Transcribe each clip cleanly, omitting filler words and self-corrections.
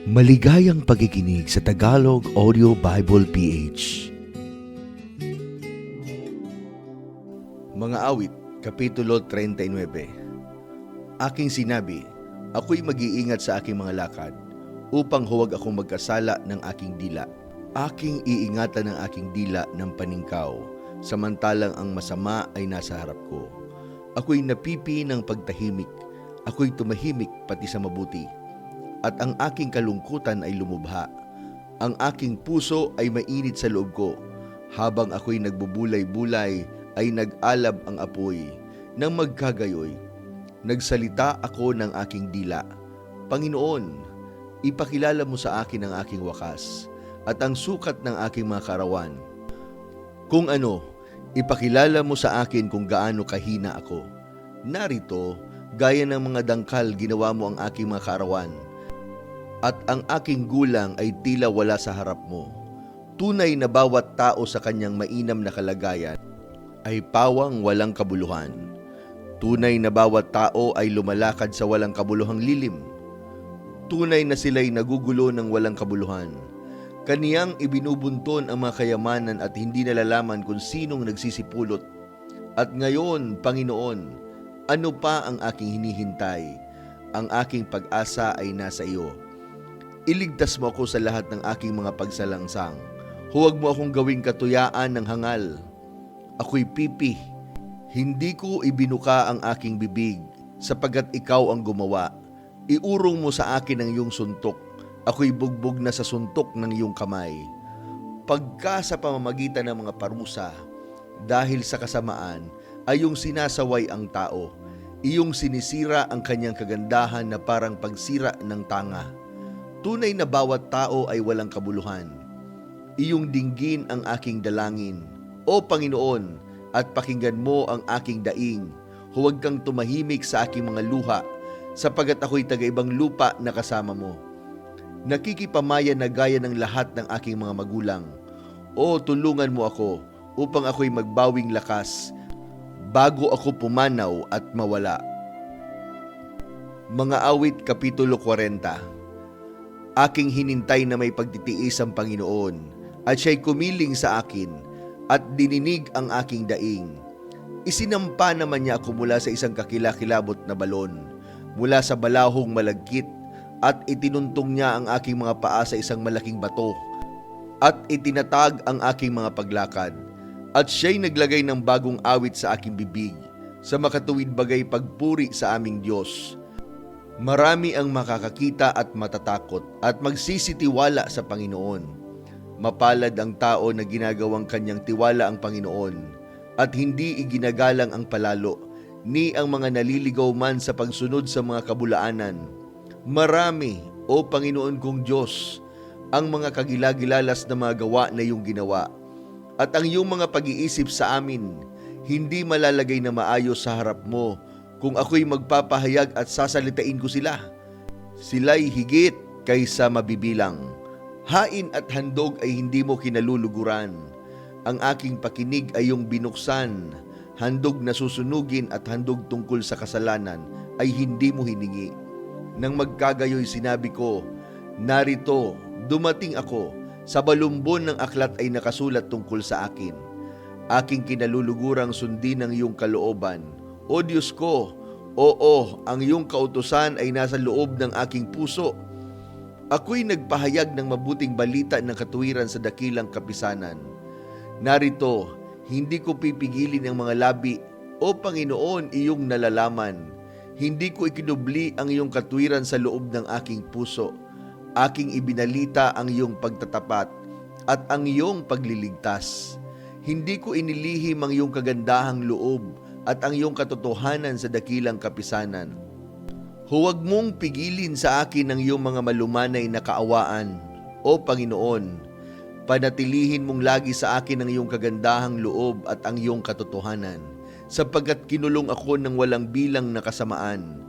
Maligayang pakikinig sa Tagalog Audio Bible PH. Mga awit, Kapitulo 39. Aking sinabi, ako'y mag-iingat sa aking mga lakad, upang huwag akong magkasala ng aking dila. Aking iingatan ng aking dila ng paningkaw, samantalang ang masama ay nasa harap ko. Ako'y napipi ng pagtahimik, ako'y tumahimik pati sa mabuti. At ang aking kalungkutan ay lumubha. Ang aking puso ay mainit sa loob ko. Habang ako'y nagbubulay-bulay, ay nag-alab ang apoy. Nang magkagayoy, nagsalita ako ng aking dila. Panginoon, ipakilala mo sa akin ang aking wakas, at ang sukat ng aking mga karawan. Kung ano, ipakilala mo sa akin kung gaano kahina ako. Narito, gaya ng mga dangkal, ginawa mo ang aking mga karawan. At ang aking gulang ay tila wala sa harap mo. Tunay na bawat tao sa kanyang mainam na kalagayan ay pawang walang kabuluhan. Tunay na bawat tao ay lumalakad sa walang kabuluhang lilim. Tunay na sila'y nagugulo ng walang kabuluhan. Kaniyang ibinubunton ang mga kayamanan at hindi nalalaman kung sinong nagsisipulot. At ngayon, Panginoon, ano pa ang aking hinihintay? Ang aking pag-asa ay nasa iyo. Iligtas mo ako sa lahat ng aking mga pagsalangsang. Huwag mo akong gawing katuyaan ng hangal. Ako'y pipi. Hindi ko ibinuka ang aking bibig, sapagkat ikaw ang gumawa. Iurong mo sa akin ang iyong suntok. Ako'y bugbog na sa suntok ng iyong kamay. Pagka sa pamamagitan ng mga parusa, dahil sa kasamaan, ay iyong sinasaway ang tao. Iyong sinisira ang kanyang kagandahan na parang pagsira ng tanga. Tunay na bawat tao ay walang kabuluhan. Iyong dinggin ang aking dalangin, O Panginoon, at pakinggan mo ang aking daing. Huwag kang tumahimik sa aking mga luha, sapagat ako'y taga-ibang lupa na kasama mo. Nakikipamaya na gaya ng lahat ng aking mga magulang. O tulungan mo ako, upang ako'y magbawing lakas, bago ako pumanaw at mawala. Mga awit, Kapitulo 40. Aking hinintay na may pagtitiis ang Panginoon, at siya'y kumiling sa akin, at dininig ang aking daing. Isinampa naman niya ako mula sa isang kakilakilabot na balon, mula sa balahong malagkit, at itinuntong niya ang aking mga paa sa isang malaking bato, at itinatag ang aking mga paglakad. At siya'y naglagay ng bagong awit sa aking bibig, sa makatuwid bagay pagpuri sa aming Diyos. Marami ang makakakita at matatakot at magsisitiwala sa Panginoon. Mapalad ang tao na ginagawang kanyang tiwala ang Panginoon at hindi iginagalang ang palalo, ni ang mga naliligaw man sa pagsunod sa mga kabulaanan. Marami, O Panginoon kong Diyos, ang mga kagilagilalas na mga gawa na iyong ginawa, at ang iyong mga pag-iisip sa amin, hindi malalagay na maayos sa harap mo. Kung ako'y magpapahayag at sasalitain ko sila, sila'y higit kaysa mabibilang. Hain at handog ay hindi mo kinaluluguran. Ang aking pakinig ay iyong binuksan. Handog na susunugin at handog tungkol sa kasalanan ay hindi mo hiningi. Nang magkagayoy sinabi ko, narito, dumating ako, sa balumbon ng aklat ay nakasulat tungkol sa akin. Aking kinalulugurang sundin ang iyong kalooban. O Diyos ko, oo, ang iyong kautusan ay nasa loob ng aking puso. Ako'y nagpahayag ng mabuting balita ng katuwiran sa dakilang kapisanan. Narito, hindi ko pipigilin ang mga labi, O Panginoon, iyong nalalaman. Hindi ko ikinubli ang iyong katuwiran sa loob ng aking puso. Aking ibinalita ang iyong pagtatapat at ang iyong pagliligtas. Hindi ko inilihim ang iyong kagandahang loob at ang iyong katotohanan sa dakilang kapisanan. Huwag mong pigilin sa akin ang iyong mga malumanay na kaawaan, O Panginoon. Panatilihin mong lagi sa akin ang iyong kagandahang loob at ang iyong katotohanan, sapagkat kinulong ako ng walang bilang na kasamaan.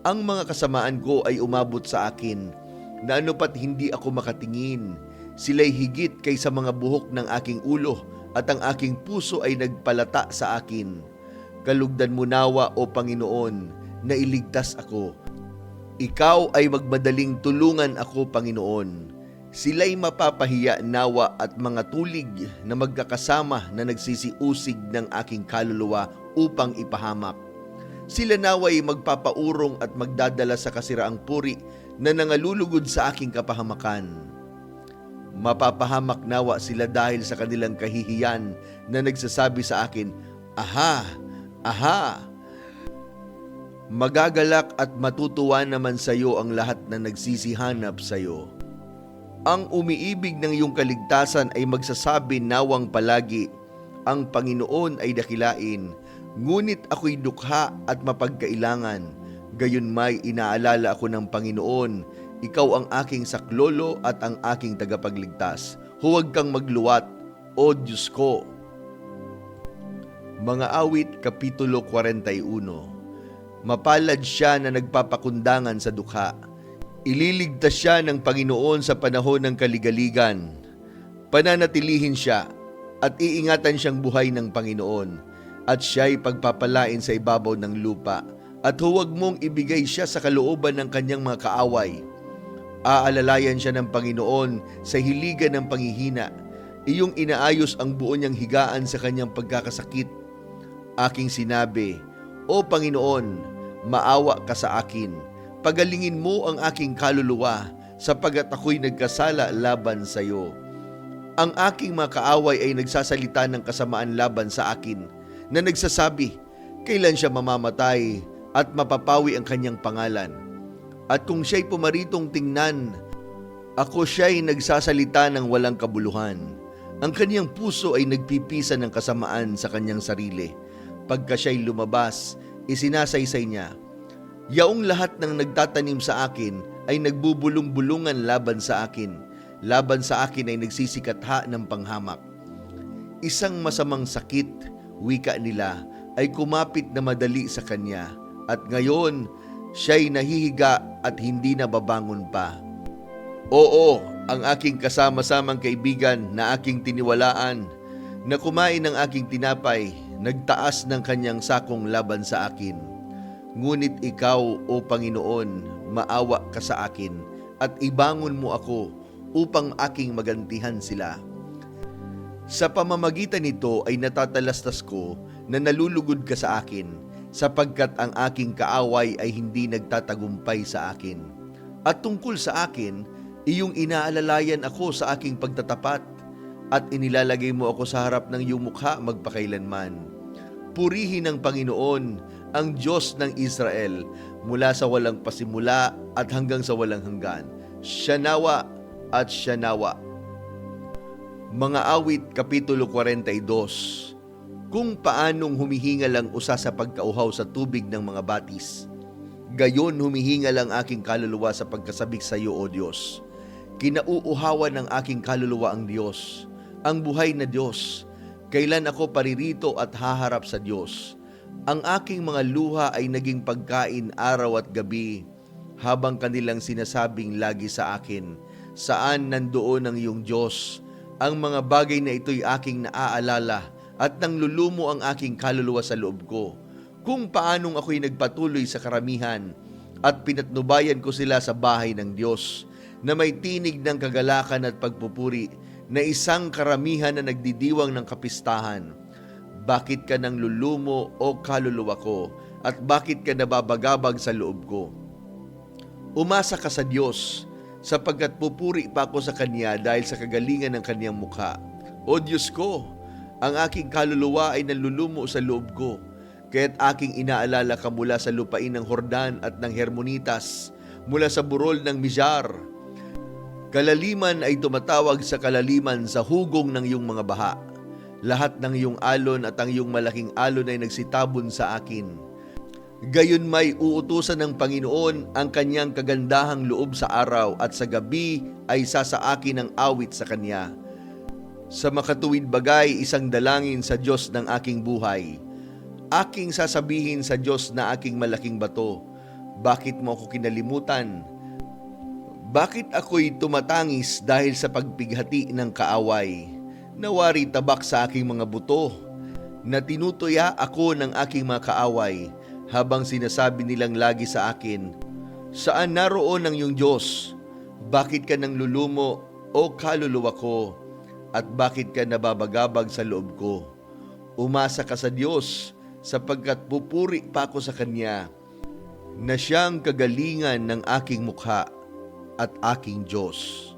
Ang mga kasamaan ko ay umabot sa akin, na anupat hindi ako makatingin. Sila'y higit kaysa mga buhok ng aking ulo, at ang aking puso ay nagpalata sa akin. Kalugdan mo nawa, O Panginoon, na iligtas ako. Ikaw ay magmadaling tulungan ako, Panginoon. Sila'y mapapahiya nawa at mga tulig na magkakasama na nagsisiusig ng aking kaluluwa upang ipahamak. Sila naway magpapaurong at magdadala sa kasiraang puri na nangalulugod sa aking kapahamakan. Mapapahamak nawa sila dahil sa kanilang kahihiyan na nagsasabi sa akin, "Aha! Aha!" Magagalak at matutuwa naman sa iyo ang lahat na nagsisihanap sa iyo. Ang umiibig ng iyong kaligtasan ay magsasabi nawang palagi, "Ang Panginoon ay dakilain, ngunit ako'y dukha at mapagkailangan. Gayon may inaalala ako ng Panginoon, ikaw ang aking saklolo at ang aking tagapagligtas. Huwag kang magluwat, O Diyos ko." Mga Awit, Kapitulo 41. Mapalad siya na nagpapakundangan sa dukha. Ililigtas siya ng Panginoon sa panahon ng kaligaligan. Pananatilihin siya at iingatan siyang buhay ng Panginoon, at siya'y pagpapalain sa ibabaw ng lupa, at huwag mong ibigay siya sa kalooban ng kanyang mga kaaway. Aalalayan siya ng Panginoon sa hiligan ng panghihina. Iyong inaayos ang buo niyang higaan sa kanyang pagkakasakit. Aking sinabi, "O Panginoon, maawa ka sa akin. Pagalingin mo ang aking kaluluwa, sapagat ako'y nagkasala laban sa iyo." Ang aking mga kaaway ay nagsasalita ng kasamaan laban sa akin, na nagsasabi, "Kailan siya mamamatay at mapapawi ang kanyang pangalan?" At kung siya'y pumaritong tingnan, ako siya'y nagsasalita ng walang kabuluhan. Ang kanyang puso ay nagpipisa ng kasamaan sa kanyang sarili. Pagka siya'y lumabas, isinasaysay niya, "Yaong lahat ng nagtatanim sa akin ay nagbubulong-bulungan laban sa akin. Laban sa akin ay nagsisikatha ng panghamak." Isang masamang sakit, wika nila, ay kumapit na madali sa kanya, at ngayon siya'y nahihiga at hindi na babangon pa. Oo, ang aking kasama-samang kaibigan na aking tiniwalaan, na kumain ng aking tinapay, nagtaas ng kanyang sakong laban sa akin. Ngunit ikaw, O Panginoon, maawa ka sa akin at ibangon mo ako upang aking magantihan sila. Sa pamamagitan nito ay natatalastas ko na nalulugod ka sa akin, sapagkat ang aking kaaway ay hindi nagtatagumpay sa akin. At tungkol sa akin, iyong inaalalayan ako sa aking pagtatapat, at inilalagay mo ako sa harap ng iyong mukha magpakailanman. Purihin ng Panginoon, ang Diyos ng Israel, mula sa walang pasimula at hanggang sa walang hanggan. Siya nawa at siya nawa. Mga Awit, Kapitulo 42. Kung paanong humihingal ang usa sa pagkauhaw sa tubig ng mga batis, gayon humihingal ang aking kaluluwa sa pagkasabik sa iyo, O Diyos. Kinauuhawan ng aking kaluluwa ang Diyos, ang buhay na Diyos. Kailan ako paririto at haharap sa Diyos? Ang aking mga luha ay naging pagkain araw at gabi, habang kanilang sinasabing lagi sa akin, "Saan nandoon ang iyong Diyos?" Ang mga bagay na ito'y aking naaalala, at nanglulumo ang aking kaluluwa sa loob ko. Kung paanong ako'y nagpatuloy sa karamihan, at pinatnubayan ko sila sa bahay ng Diyos, na may tinig ng kagalakan at pagpupuri, na isang karamihan na nagdidiwang ng kapistahan. Bakit ka nang lulumo, O kaluluwa ko, at bakit ka nababagabag sa loob ko? Umasa ka sa Diyos, sapagkat pupuri pa ako sa Kanya dahil sa kagalingan ng Kanyang mukha. O Diyos ko, ang aking kaluluwa ay nalulumo sa loob ko, kaya't aking inaalala ka mula sa lupain ng Hordan at ng Hermonitas, mula sa burol ng Mizar. Kalaliman ay tumatawag sa kalaliman sa hugong ng iyong mga baha. Lahat ng iyong alon at ang iyong malaking alon ay nagsitabon sa akin. Gayon may uutusan ng Panginoon ang kanyang kagandahang loob sa araw, at sa gabi ay sasaakin ang awit sa kanya. Sa makatuwid bagay, isang dalangin sa Diyos ng aking buhay. Aking sasabihin sa Diyos na aking malaking bato, "Bakit mo ako kinalimutan? Bakit ako'y tumatangis dahil sa pagpighati ng kaaway? Nawari tabak sa aking mga buto, na tinutuya ako ng aking mga kaaway, habang sinasabi nilang lagi sa akin, Saan naroon ang iyong Diyos? Bakit ka nang lulumo o kaluluwa ko? At bakit ka nababagabag sa loob ko? Umasa ka sa Diyos, sapagkat pupuri pa ako sa Kanya, na siyang kagalingan ng aking mukha at aking Diyos.